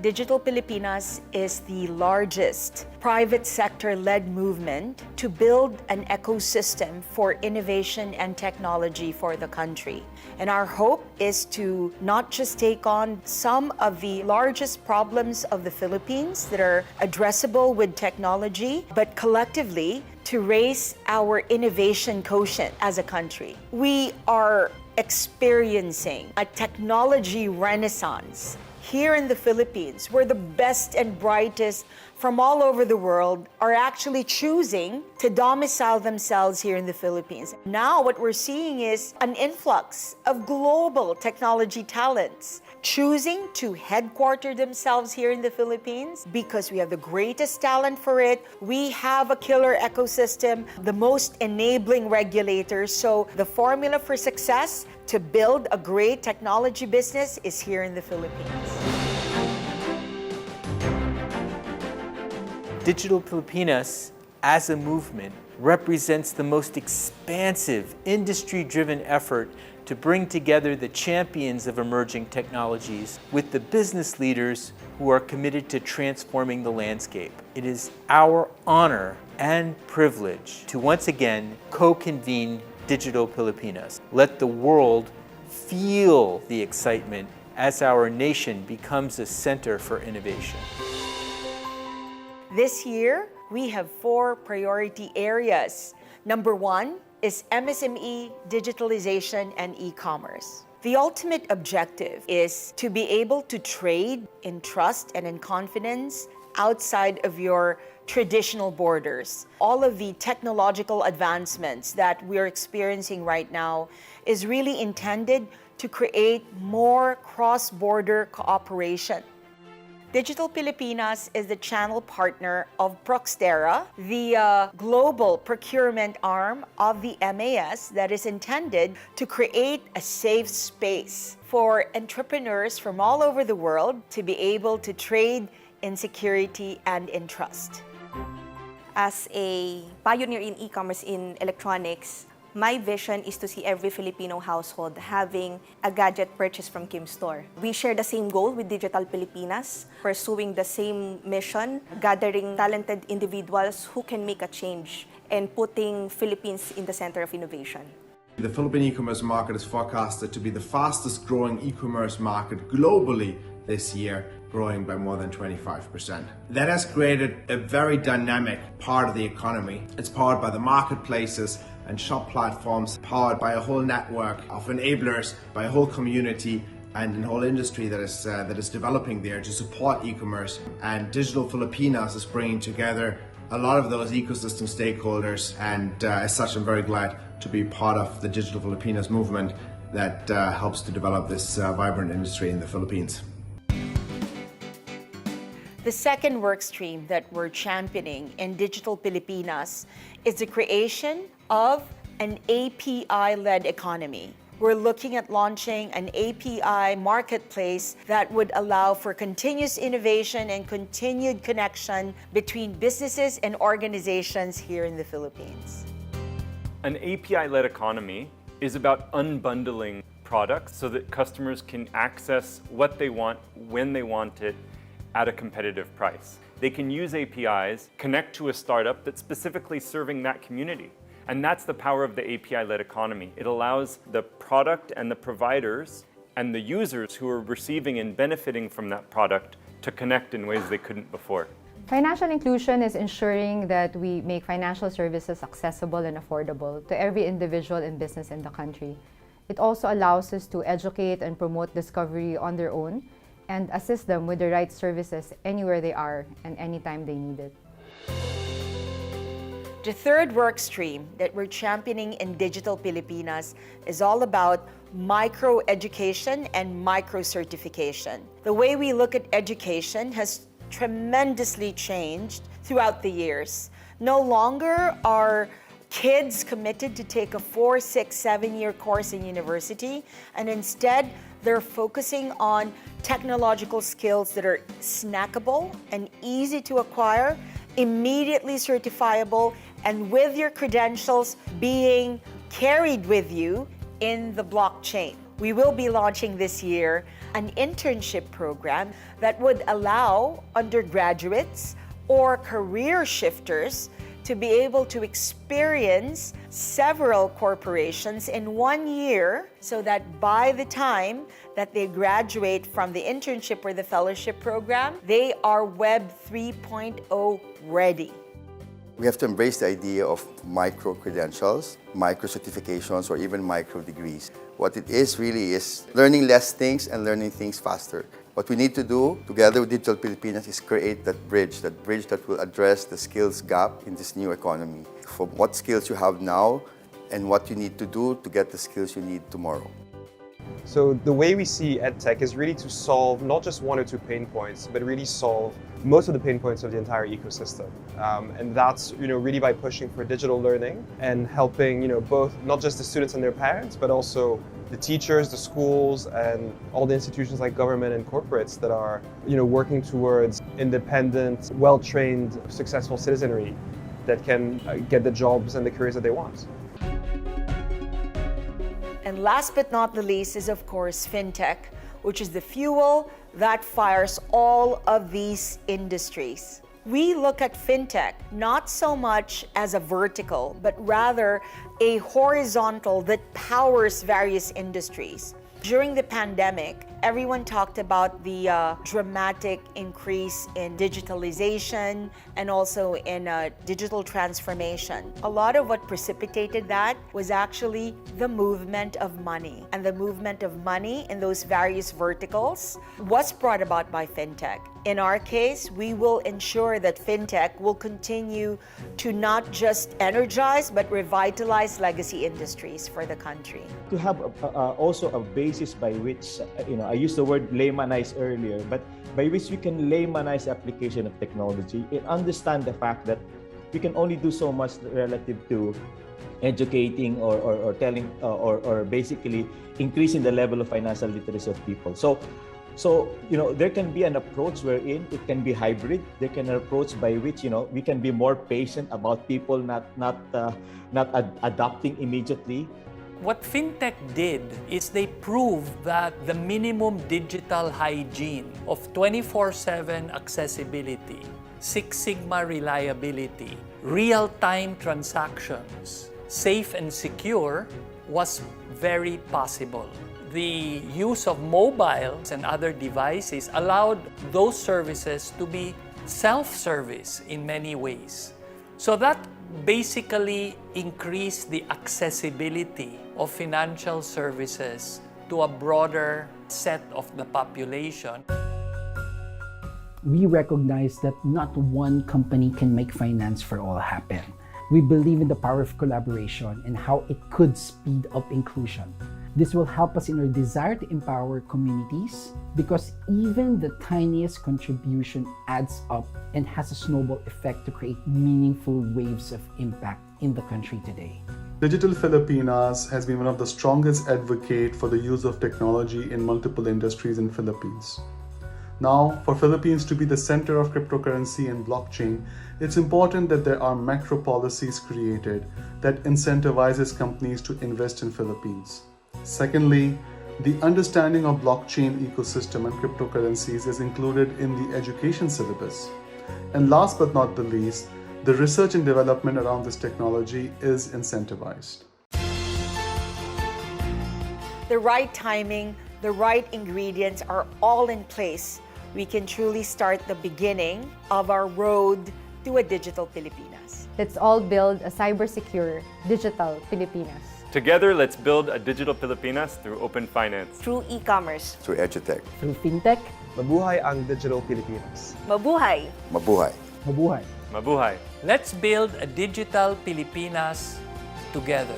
Digital Pilipinas is the largest private sector-led movement to build an ecosystem for innovation and technology for the country. And our hope is to not just take on some of the largest problems of the Philippines that are addressable with technology, but collectively to raise our innovation quotient as a country. We are experiencing a technology renaissance here in the Philippines, where the best and brightest from all over the world are actually choosing to domicile themselves here in the Philippines. Now what we're seeing is an influx of global technology talents choosing to headquarter themselves here in the Philippines because we have the greatest talent for it. We have a killer ecosystem, the most enabling regulators. So the formula for success to build a great technology business is here in the Philippines. Digital Pilipinas, as a movement, represents the most expansive, industry-driven effort to bring together the champions of emerging technologies with the business leaders who are committed to transforming the landscape. It is our honor and privilege to once again co-convene Digital Pilipinas. Let the world feel the excitement as our nation becomes a center for innovation. This year, we have 4 priority areas. Number 1 is MSME, digitalization, and e-commerce. The ultimate objective is to be able to trade in trust and in confidence outside of your traditional borders. All of the technological advancements that we're experiencing right now is really intended to create more cross-border cooperation. Digital Pilipinas is the channel partner of Proxtera, the global procurement arm of the MAS that is intended to create a safe space for entrepreneurs from all over the world to be able to trade in security and in trust. As a pioneer in e-commerce in electronics, my vision is to see every Filipino household having a gadget purchased from Kim's store. We share the same goal with Digital Pilipinas, pursuing the same mission, gathering talented individuals who can make a change and putting Philippines in the center of innovation. The Philippine e-commerce market is forecasted to be the fastest growing e-commerce market globally this year, growing by more than 25%. That has created a very dynamic part of the economy. It's powered by the marketplaces and shop platforms, powered by a whole network of enablers, by a whole community and a whole industry that is developing there to support e-commerce. And Digital Filipinas is bringing together a lot of those ecosystem stakeholders, and as such I'm very glad to be part of the Digital Filipinas movement that helps to develop this vibrant industry in the Philippines. The second work stream that we're championing in Digital Pilipinas is the creation of an API-led economy. We're looking at launching an API marketplace that would allow for continuous innovation and continued connection between businesses and organizations here in the Philippines. An API-led economy is about unbundling products so that customers can access what they want, when they want it, at a competitive price. They can use APIs, connect to a startup that's specifically serving that community. And that's the power of the API-led economy. It allows the product and the providers and the users who are receiving and benefiting from that product to connect in ways they couldn't before. Financial inclusion is ensuring that we make financial services accessible and affordable to every individual and business in the country. It also allows us to educate and promote discovery on their own and assist them with the right services anywhere they are and anytime they need it. The third work stream that we're championing in Digital Pilipinas is all about micro-education and micro-certification. The way we look at education has tremendously changed throughout the years. No longer are kids committed to take a 4, 6, 7-year course in university, and instead they're focusing on technological skills that are snackable and easy to acquire, immediately certifiable, and with your credentials being carried with you in the blockchain. We will be launching this year an internship program that would allow undergraduates or career shifters to be able to experience several corporations in 1 year, so that by the time that they graduate from the internship or the fellowship program, they are Web 3.0 ready. We have to embrace the idea of micro-credentials, micro-certifications, or even micro-degrees. What it is really is learning less things and learning things faster. What we need to do together with Digital Pilipinas is create that bridge that will address the skills gap in this new economy. From what skills you have now and what you need to do to get the skills you need tomorrow. So the way we see EdTech is really to solve not just one or two pain points, but really solve most of the pain points of the entire ecosystem. And that's really by pushing for digital learning and helping both not just the students and their parents, but also the teachers, the schools, and all the institutions like government and corporates that are working towards independent, well-trained, successful citizenry that can get the jobs and the careers that they want. And last but not the least is, of course, Fintech, which is the fuel that fires all of these industries. We look at Fintech not so much as a vertical, but rather a horizontal that powers various industries. During the pandemic, everyone talked about the dramatic increase in digitalization and also in digital transformation. A lot of what precipitated that was actually the movement of money. And the movement of money in those various verticals was brought about by Fintech. In our case, we will ensure that Fintech will continue to not just energize, but revitalize legacy industries for the country. To have also a basis by which, I used the word laymanize earlier, but by which we can laymanize application of technology and understand the fact that we can only do so much relative to educating or telling or basically increasing the level of financial literacy of people. So there can be an approach wherein it can be hybrid. There can be an approach by which we can be more patient about people not adopting immediately. What Fintech did is they proved that the minimum digital hygiene of 24/7 accessibility, Six Sigma reliability, real-time transactions, safe and secure was very possible. The use of mobiles and other devices allowed those services to be self-service in many ways. So that basically increased the accessibility of financial services to a broader set of the population. We recognize that not one company can make finance for all happen. We believe in the power of collaboration and how it could speed up inclusion. This will help us in our desire to empower communities, because even the tiniest contribution adds up and has a snowball effect to create meaningful waves of impact in the country today. Digital Filipinas has been one of the strongest advocates for the use of technology in multiple industries in Philippines. Now, for Philippines to be the center of cryptocurrency and blockchain, it's important that there are macro policies created that incentivizes companies to invest in Philippines. Secondly, the understanding of blockchain ecosystem and cryptocurrencies is included in the education syllabus. And last but not the least, the research and development around this technology is incentivized. The right timing, the right ingredients are all in place. We can truly start the beginning of our road to a digital Pilipinas. Let's all build a cyber-secure digital Pilipinas. Together, let's build a digital Pilipinas through open finance. Through e-commerce. Through EdTech. Through Fintech, Mabuhay ang Digital Pilipinas. Mabuhay! Mabuhay. mabuhay! Mabuhay! Let's build a digital Pilipinas together.